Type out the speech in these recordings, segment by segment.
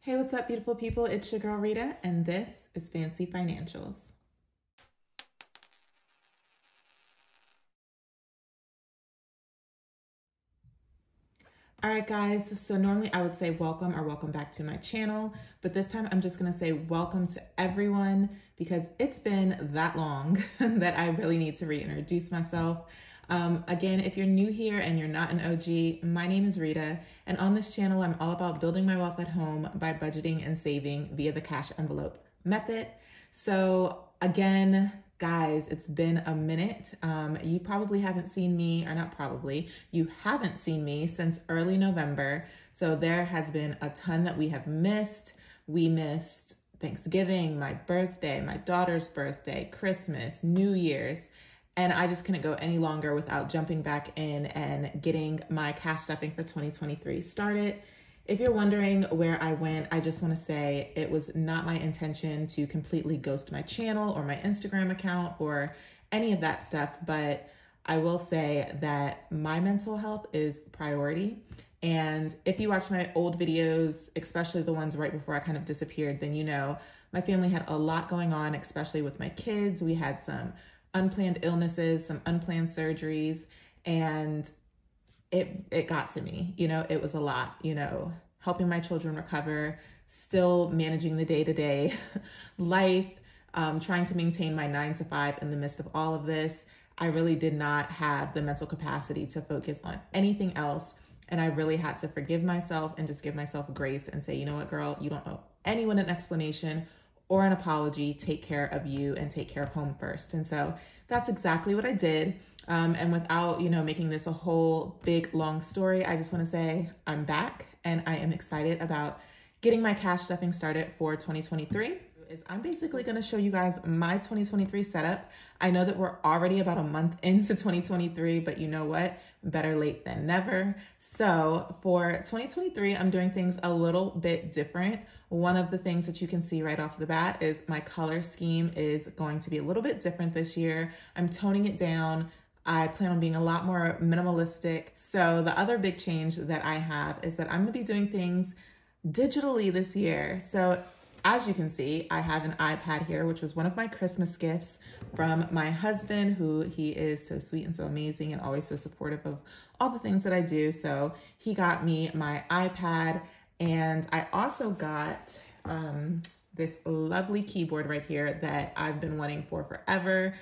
Hey, what's up, beautiful people? It's your girl Rita, and this is Fancy Financials. All right, guys, so normally I would say welcome or welcome back to my channel, but this time I'm just gonna say welcome to everyone because it's been that long that I really need to reintroduce myself. Again, if you're new here and you're not an OG, my name is Rita, and on this channel, I'm all about building my wealth at home by budgeting and saving via the cash envelope method. So again, guys, it's been a minute. You probably haven't seen me, or not probably, you haven't seen me since early November. So there has been a ton that we have missed. We missed Thanksgiving, my birthday, my daughter's birthday, Christmas, New Year's. And I just couldn't go any longer without jumping back in and getting my cash stuffing for 2023 started. If you're wondering where I went, I just want to say it was not my intention to completely ghost my channel or my Instagram account or any of that stuff, but I will say that my mental health is priority. And if you watch my old videos, especially the ones right before I kind of disappeared, then you know my family had a lot going on, especially with my kids. We had some unplanned illnesses, some unplanned surgeries, and it got to me. You know, it was a lot, you know, helping my children recover, still managing the day-to-day life, trying to maintain my 9 to 5 in the midst of all of this. I really did not have the mental capacity to focus on anything else. And I really had to forgive myself and just give myself grace and say, you know what, girl, you don't owe anyone an explanation or an apology. Take care of you and take care of home first. And so that's exactly what I did. And without, you know, making this a whole big, long story, I just want to say I'm back and I am excited about getting my cash stuffing started for 2023. I'm basically going to show you guys my 2023 setup. I know that we're already about a month into 2023, but you know what? Better late than never. So for 2023, I'm doing things a little bit different. One of the things that you can see right off the bat is my color scheme is going to be a little bit different this year. I'm toning it down. I plan on being a lot more minimalistic. So the other big change that I have is that I'm going to be doing things digitally this year. So as you can see, I have an iPad here, which was one of my Christmas gifts from my husband, who he is so sweet and so amazing and always so supportive of all the things that I do. So he got me my iPad, and I also got this lovely keyboard right here that I've been wanting for forever.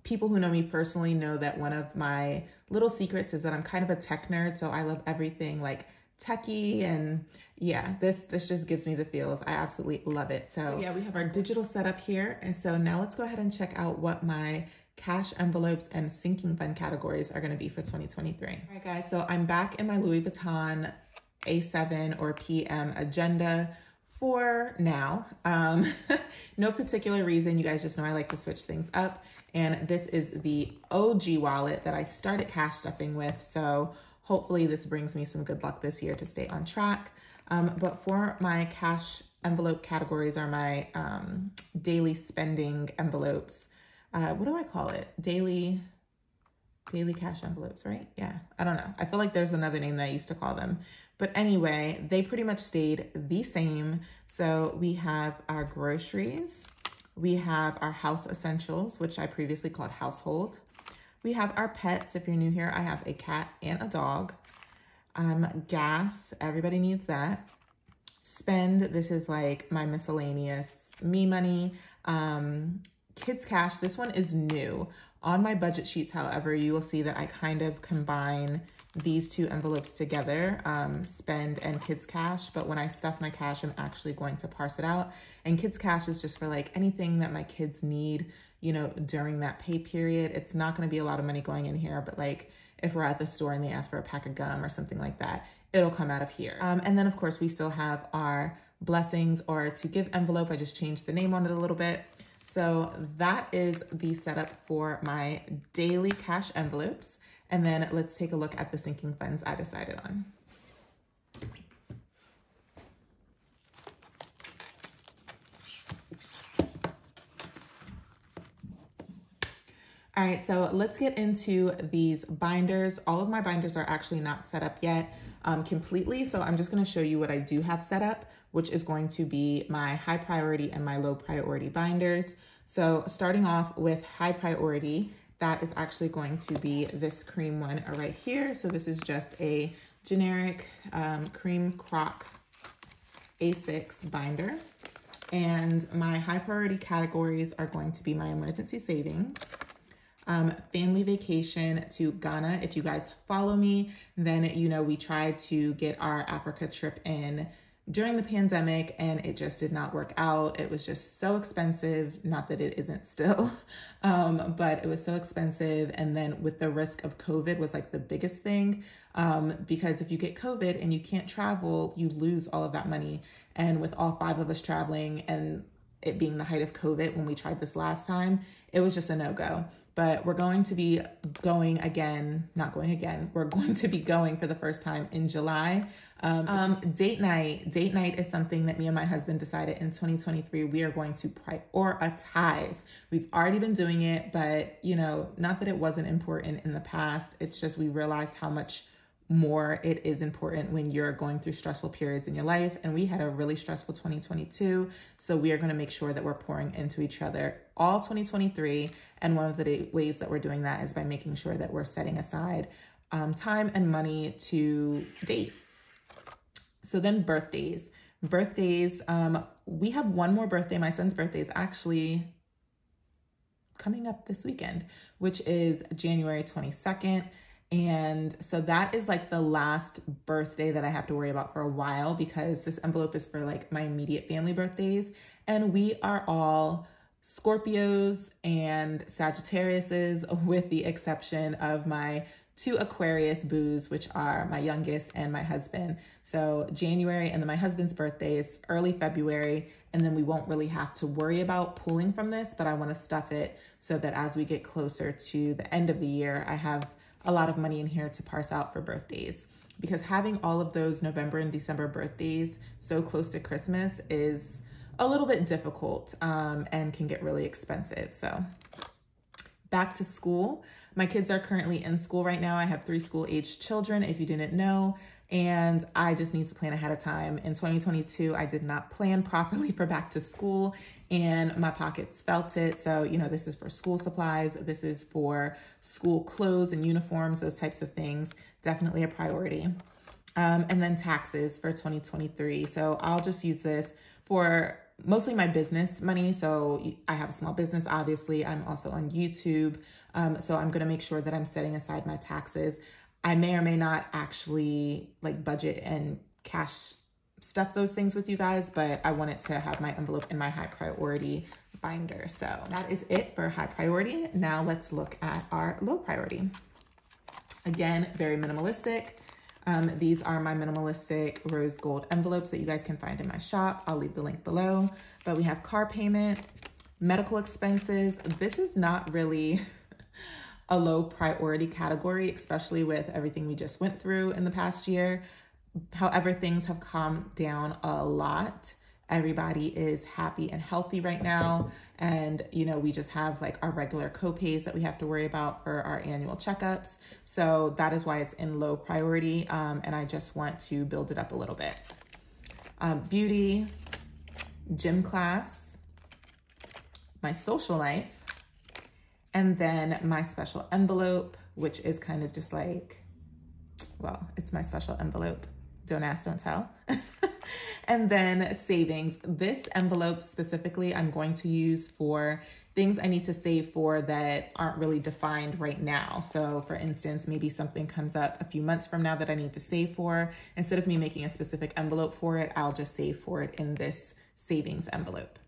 People who know me personally know that one of my little secrets is that I'm kind of a tech nerd, so I love everything like techie, and yeah, this just gives me the feels. I absolutely love it. So yeah, we have our digital setup here. And so now let's go ahead and check out what my cash envelopes and sinking fund categories are going to be for 2023. All right, guys, so I'm back in my Louis Vuitton A7 or PM agenda for now. No particular reason. You guys just know I like to switch things up. And this is the OG wallet that I started cash stuffing with. So hopefully this brings me some good luck this year to stay on track. But for my cash envelope categories are my daily spending envelopes. What do I call it? Daily cash envelopes, right? Yeah, I don't know. I feel like there's another name that I used to call them. But anyway, they pretty much stayed the same. So we have our groceries. We have our house essentials, which I previously called household. We have our pets. If you're new here, I have a cat and a dog. Gas, everybody needs that. Spend, this is like my miscellaneous me money. Kids cash, this one is new. On my budget sheets, however, you will see that I kind of combine these two envelopes together, spend and kids cash. But when I stuff my cash, I'm actually going to parse it out. And kids cash is just for like anything that my kids need, you know, during that pay period. It's not going to be a lot of money going in here, but like if we're at the store and they ask for a pack of gum or something like that, it'll come out of here. And then of course we still have our blessings or to give envelope. I just changed the name on it a little bit. So that is the setup for my daily cash envelopes. And then let's take a look at the sinking funds I decided on. All right, so let's get into these binders. All of my binders are actually not set up yet. completely. So I'm just going to show you what I do have set up, which is going to be my high priority and my low priority binders. So starting off with high priority, that is actually going to be this cream one right here. So this is just a generic cream croc A6 binder. And my high priority categories are going to be my emergency savings, family vacation to Ghana. If you guys follow me, then you know we tried to get our Africa trip in during the pandemic and it just did not work out. It was just so expensive. Not that it isn't still, but it was so expensive. And then with the risk of COVID was like the biggest thing, because if you get COVID and you can't travel, you lose all of that money. And with all 5 of us traveling and it being the height of COVID when we tried this last time, it was just a no-go. But we're going to be going again, we're going to be going for the first time in July. Date night is something that me and my husband decided in 2023 we are going to prioritize. We've already been doing it, but you know, not that it wasn't important in the past. It's just we realized how much more it is important when you're going through stressful periods in your life. And we had a really stressful 2022. So we are going to make sure that we're pouring into each other all 2023. And one of the ways that we're doing that is by making sure that we're setting aside time and money to date. So then birthdays, we have one more birthday. My son's birthday is actually coming up this weekend, which is January 22nd. And so that is like the last birthday that I have to worry about for a while, because this envelope is for like my immediate family birthdays. And we are all Scorpios and Sagittariuses, with the exception of my 2 Aquarius boos, which are my youngest and my husband. So January, and then my husband's birthday is early February. And then we won't really have to worry about pulling from this, but I want to stuff it so that as we get closer to the end of the year, I have a lot of money in here to parse out for birthdays, because having all of those November and December birthdays so close to Christmas is a little bit difficult and can get really expensive. So back to school. My kids are currently in school right now. I have 3 school-aged children, if you didn't know, and I just need to plan ahead of time. In 2022, I did not plan properly for back to school, and my pockets felt it. So, you know, this is for school supplies. This is for school clothes and uniforms, those types of things. Definitely a priority. And then taxes for 2023. So I'll just use this for mostly my business money. So I have a small business, obviously. I'm also on YouTube. So I'm going to make sure that I'm setting aside my taxes. I may or may not actually like budget and cash stuff those things with you guys, but I wanted to have my envelope in my high priority binder. So that is it for high priority. Now let's look at our low priority. Again, very minimalistic. These are my minimalistic rose gold envelopes that you guys can find in my shop. I'll leave the link below. But we have car payment, medical expenses. This is not really a low priority category, especially with everything we just went through in the past year. However, things have calmed down a lot. Everybody is happy and healthy right now. And, you know, we just have like our regular co-pays that we have to worry about for our annual checkups. So that is why it's in low priority. And I just want to build it up a little bit. Beauty, gym class, my social life, and then my special envelope, which is kind of just like, well, it's my special envelope. Don't ask, don't tell. And then savings. This envelope specifically, I'm going to use for things I need to save for that aren't really defined right now. So for instance, maybe something comes up a few months from now that I need to save for. Instead of me making a specific envelope for it, I'll just save for it in this savings envelope.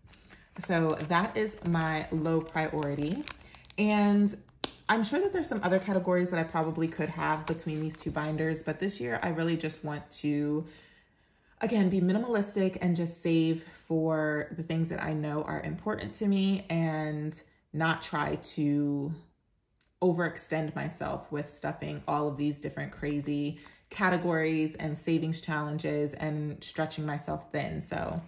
So that is my low priority. And I'm sure that there's some other categories that I probably could have between these 2 binders, but this year I really just want to, again, be minimalistic and just save for the things that I know are important to me and not try to overextend myself with stuffing all of these different crazy categories and savings challenges and stretching myself thin. So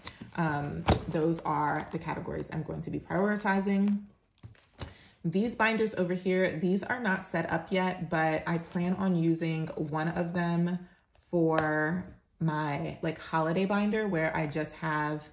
those are the categories I'm going to be prioritizing. These binders over here, these are not set up yet, but I plan on using one of them for my like holiday binder where I just have,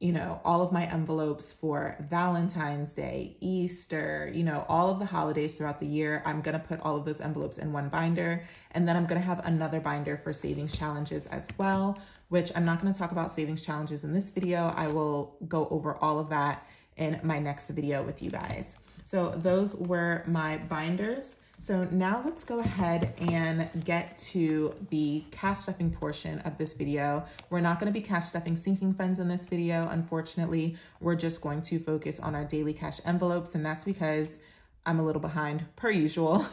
you know, all of my envelopes for Valentine's Day, Easter, you know, all of the holidays throughout the year. I'm going to put all of those envelopes in one binder. And then I'm going to have another binder for savings challenges as well, which I'm not going to talk about savings challenges in this video. I will go over all of that in my next video with you guys. So those were my binders. So now let's go ahead and get to the cash stuffing portion of this video. We're not going to be cash stuffing sinking funds in this video. Unfortunately, we're just going to focus on our daily cash envelopes. And that's because I'm a little behind per usual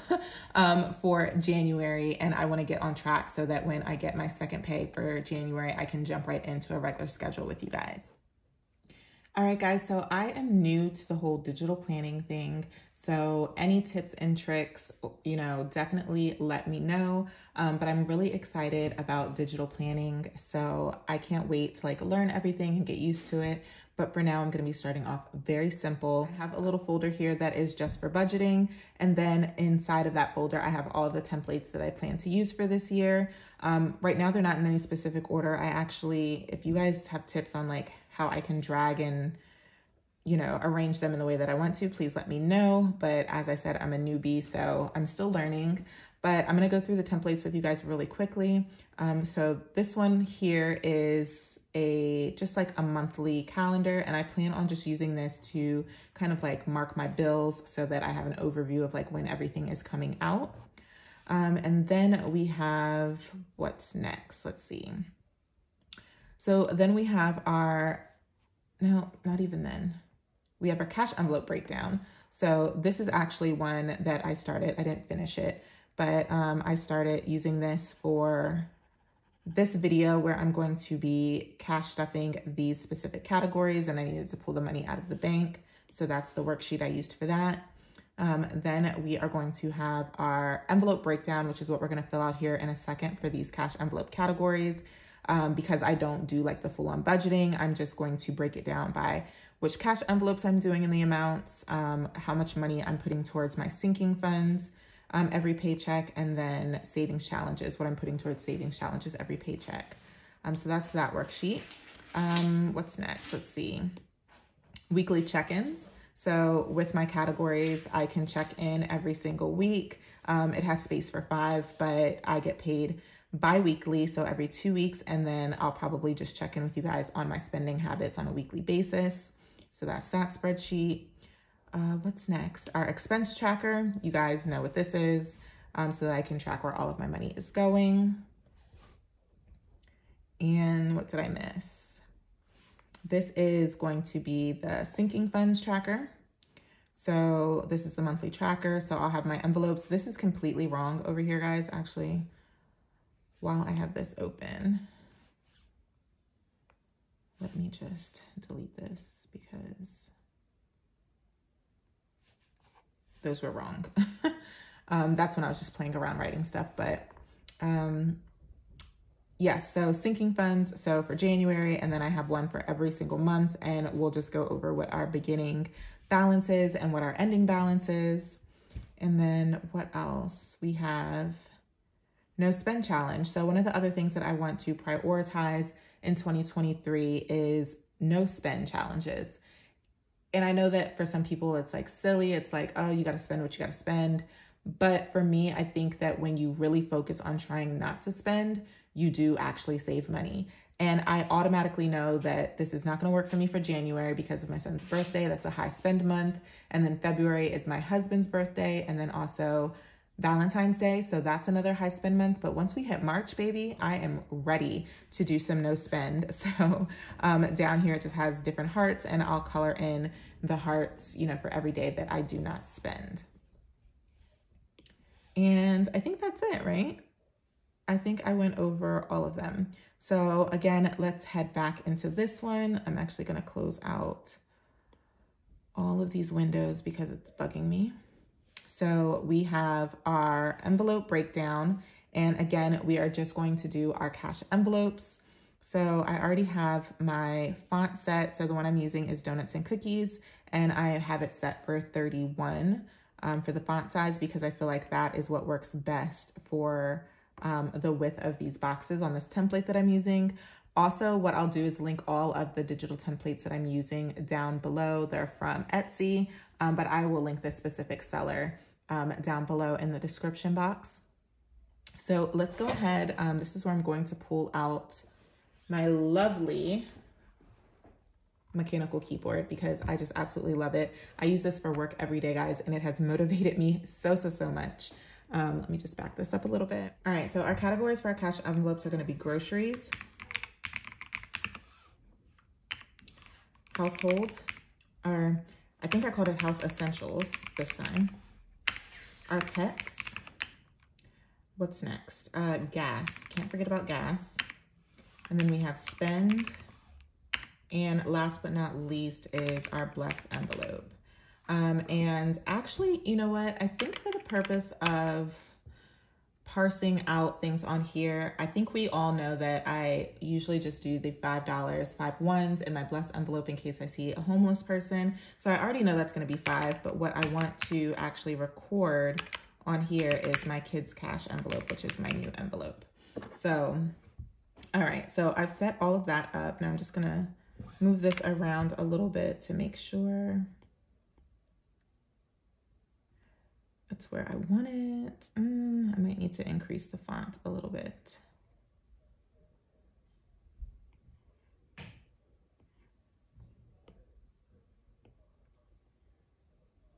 for January. And I want to get on track so that when I get my second pay for January, I can jump right into a regular schedule with you guys. All right, guys, so I am new to the whole digital planning thing. So any tips and tricks, you know, definitely let me know. But I'm really excited about digital planning. So I can't wait to like learn everything and get used to it. But for now, I'm going to be starting off very simple. I have a little folder here that is just for budgeting. And then inside of that folder, I have all the templates that I plan to use for this year. Right now, they're not in any specific order. I actually, if you guys have tips on like how I can drag and, you know, arrange them in the way that I want to, please let me know. But as I said, I'm a newbie, so I'm still learning. But I'm going to go through the templates with you guys really quickly. So this one here is just like a monthly calendar, and I plan on just using this to kind of like mark my bills so that I have an overview of like when everything is coming out. And then we have what's next. Let's see. So then we have no, not even then. We have our cash envelope breakdown. So this is actually one that I started. I didn't finish it, but I started using this for this video where I'm going to be cash stuffing these specific categories, and I needed to pull the money out of the bank. So that's the worksheet I used for that. Then we are going to have our envelope breakdown, which is what we're going to fill out here in a second for these cash envelope categories. Because I don't do like the full-on budgeting, I'm just going to break it down by which cash envelopes I'm doing in the amounts, how much money I'm putting towards my sinking funds every paycheck, and then savings challenges, what I'm putting towards savings challenges every paycheck. So that's that worksheet. What's next? Let's see. Weekly check-ins. So with my categories, I can check in every single week. It has space for 5, but I get paid bi-weekly, so every 2 weeks, and then I'll probably just check in with you guys on my spending habits on a weekly basis. So that's that spreadsheet. What's next? Our expense tracker. You guys know what this is, so that I can track where all of my money is going. And what did I miss? This is going to be the sinking funds tracker. So this is the monthly tracker. So I'll have my envelopes. This is completely wrong over here, guys, actually. While I have this open, let me just delete this because those were wrong. That's when I was just playing around writing stuff, but yes, so sinking funds, so for January, and then I have one for every single month, and we'll just go over what our beginning balance is and what our ending balance is. And then what else? We have no spend challenge. So one of the other things that I want to prioritize in 2023 is no spend challenges. And I know that for some people it's like silly. It's like, oh, you got to spend what you got to spend. But for me, I think that when you really focus on trying not to spend, you do actually save money. And I automatically know that this is not going to work for me for January because of my son's birthday. That's a high spend month. And then February is my husband's birthday. And then also Valentine's Day. So that's another high spend month. But once we hit March, baby, I am ready to do some no spend. So down here, it just has different hearts, and I'll color in the hearts, you know, for every day that I do not spend. And I think that's it, right? I think I went over all of them. So again, let's head back into this one. I'm actually going to close out all of these windows because it's bugging me. So we have our envelope breakdown. And again, we are just going to do our cash envelopes. So I already have my font set. So the one I'm using is Donuts and Cookies, and I have it set for 31 for the font size because I feel like that is what works best for the width of these boxes on this template that I'm using. Also, what I'll do is link all of the digital templates that I'm using down below. They're from Etsy, but I will link this specific seller down below in the description box. So let's go ahead. This is where I'm going to pull out my lovely mechanical keyboard because I just absolutely love it. I use this for work every day, guys, and it has motivated me so much. Let me just back this up a little bit. All right, so our categories for our cash envelopes are going to be groceries, household, or I think I called it house essentials this time, our pets. What's next? Gas. Can't forget about gas. And then we have spend. And last but not least is our blessed envelope. And actually, you know what? I think for the purpose of parsing out things on here, I think we all know that I usually just do the $5, 5 ones in my blessed envelope in case I see a homeless person. So I already know that's going to be 5, but what I want to actually record on here is my kids' cash envelope, which is my new envelope. So, all right, so I've set all of that up. Now I'm just gonna move this around a little bit to make sure it's where I want it. I might need to increase the font a little bit.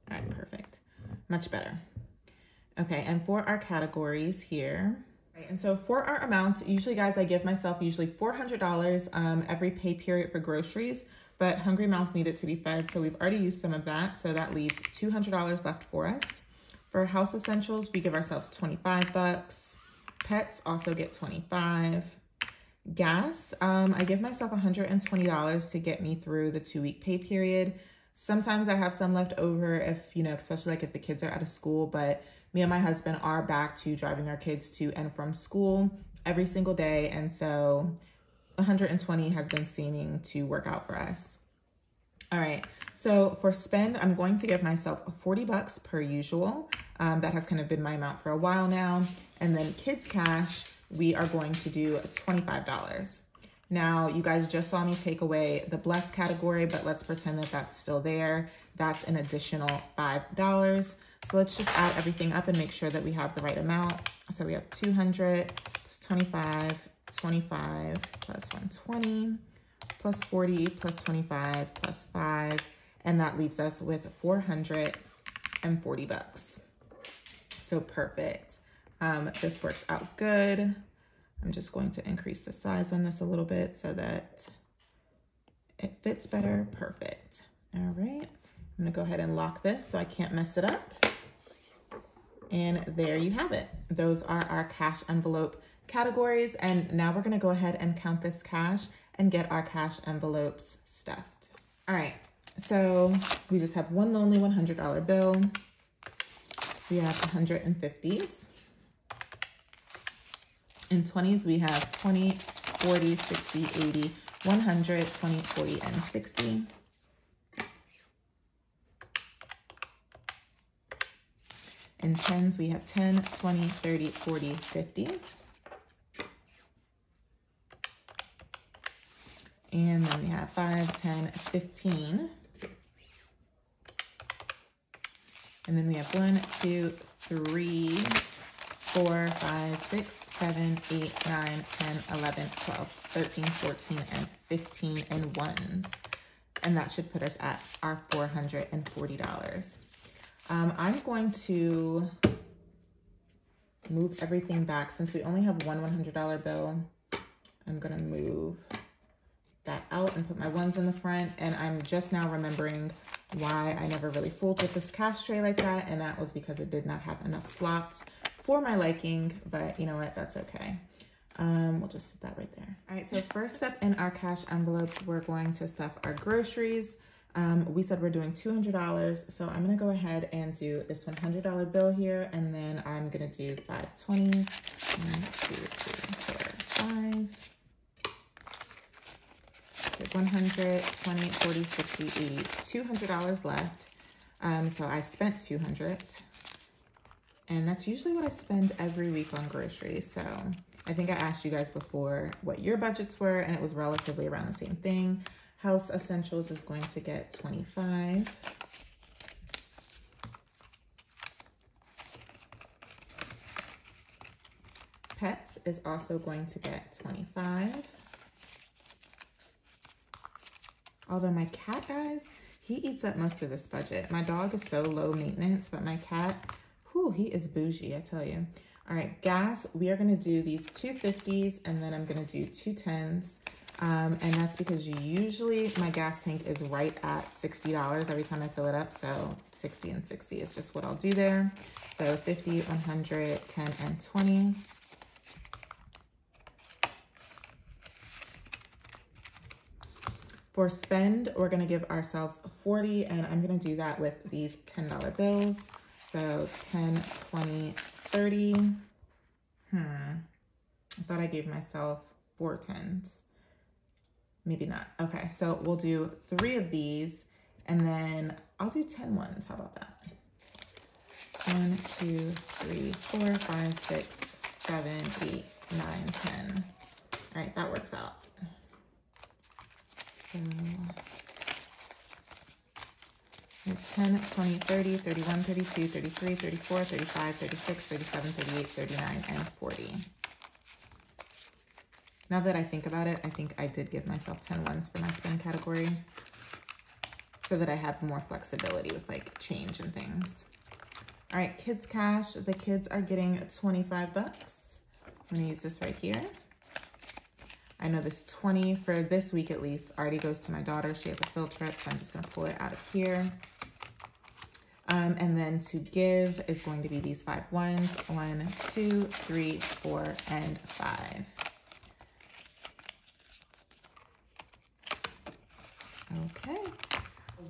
All right, perfect. Much better. Okay, and for our categories here, right, and so for our amounts, usually guys, I give myself usually $400 every pay period for groceries, but Hungry Mouse needed to be fed, so we've already used some of that, so that leaves $200 left for us. For house essentials, we give ourselves 25 bucks. Pets also get 25. Gas, I give myself $120 to get me through the 2-week pay period. Sometimes I have some left over if, you know, especially like if the kids are out of school, but me and my husband are back to driving our kids to and from school every single day. And so 120 has been seeming to work out for us. All right, so for spend, I'm going to give myself 40 bucks per usual. That has kind of been my amount for a while now. And then kids cash, we are going to do $25. Now, you guys just saw me take away the blessed category, but let's pretend that that's still there. That's an additional $5. So let's just add everything up and make sure that we have the right amount. So we have 200 plus 25, 25 plus 120 plus 40 plus 25 plus 5. And that leaves us with 440 bucks. So perfect. This worked out good. I'm just going to increase the size on this a little bit so that it fits better. Perfect. All right. I'm gonna go ahead and lock this so I can't mess it up. And there you have it. Those are our cash envelope categories. And now we're gonna go ahead and count this cash and get our cash envelopes stuffed. All right, so we just have one lonely $100 bill. We have 150s. In 20s, we have 20, 40, 60, 80, 100, 20, 40, and 60. In 10s, we have 10, 20, 30, 40, 50. And then we have 5, 10, 15. And then we have 1, 2, 3, 4, 5, 6, 7, 8, 9, 10, 11, 12, 13, 14, and 15 in ones. And that should put us at our $440. I'm going to move everything back. Since we only have one $100 bill, I'm gonna move that out and put my ones in the front. And I'm just now remembering why I never really fooled with this cash tray like that. And that was because it did not have enough slots for my liking, but you know what, that's okay. We'll just sit that right there. All right, so first step in our cash envelopes, we're going to stuff our groceries. We said we're doing $200, so I'm gonna go ahead and do this $100 bill here, and then I'm gonna do 5 20s. 1, 2, 3, 4, 5. Okay, 100, 20, 40, 60, 80, $200 left. So I spent 200. And that's usually what I spend every week on groceries. So I think I asked you guys before what your budgets were, and it was relatively around the same thing. House Essentials is going to get $25. Pets is also going to get $25. Although my cat, guys, he eats up most of this budget. My dog is so low maintenance, but my cat, whew, he is bougie, I tell you. All right, gas, we are gonna do these 250s and then I'm gonna do 210s. And that's because usually my gas tank is right at $60 every time I fill it up. So 60 and 60 is just what I'll do there. So 50, 100, 10, and 20. For spend, we're gonna give ourselves 40, and I'm gonna do that with these $10 bills. So 10, 20, 30. I thought I gave myself 4 10s. Maybe not. Okay, so we'll do 3 of these, and then I'll do 10 ones. How about that? 1, 2, 3, 4, 5, 6, 7, 8, 9, 10. All right, that works out. So 10, 20, 30, 31, 32, 33, 34, 35, 36, 37, 38, 39, and 40. Now that I think about it, I think I did give myself 10 ones for my spend category so that I have more flexibility with like change and things. All right, kids cash. The kids are getting $25. I'm gonna use this right here. I know this 20 for this week at least already goes to my daughter. She has a field trip, so I'm just gonna pull it out of here. And then to give is going to be these 5 ones. 1, 2, 3, 4, and 5. Okay.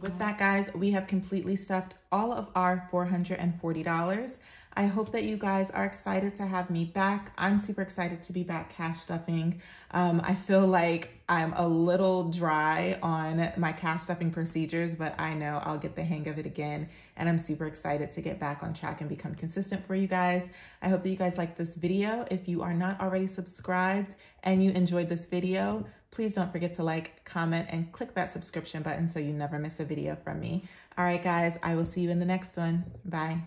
With that, guys, we have completely stuffed all of our $440. I hope that you guys are excited to have me back. I'm super excited to be back cash stuffing. I feel like I'm a little dry on my cash stuffing procedures, but I know I'll get the hang of it again. And I'm super excited to get back on track and become consistent for you guys. I hope that you guys like this video. If you are not already subscribed and you enjoyed this video, please don't forget to like, comment, and click that subscription button so you never miss a video from me. All right, guys, I will see you in the next one. Bye.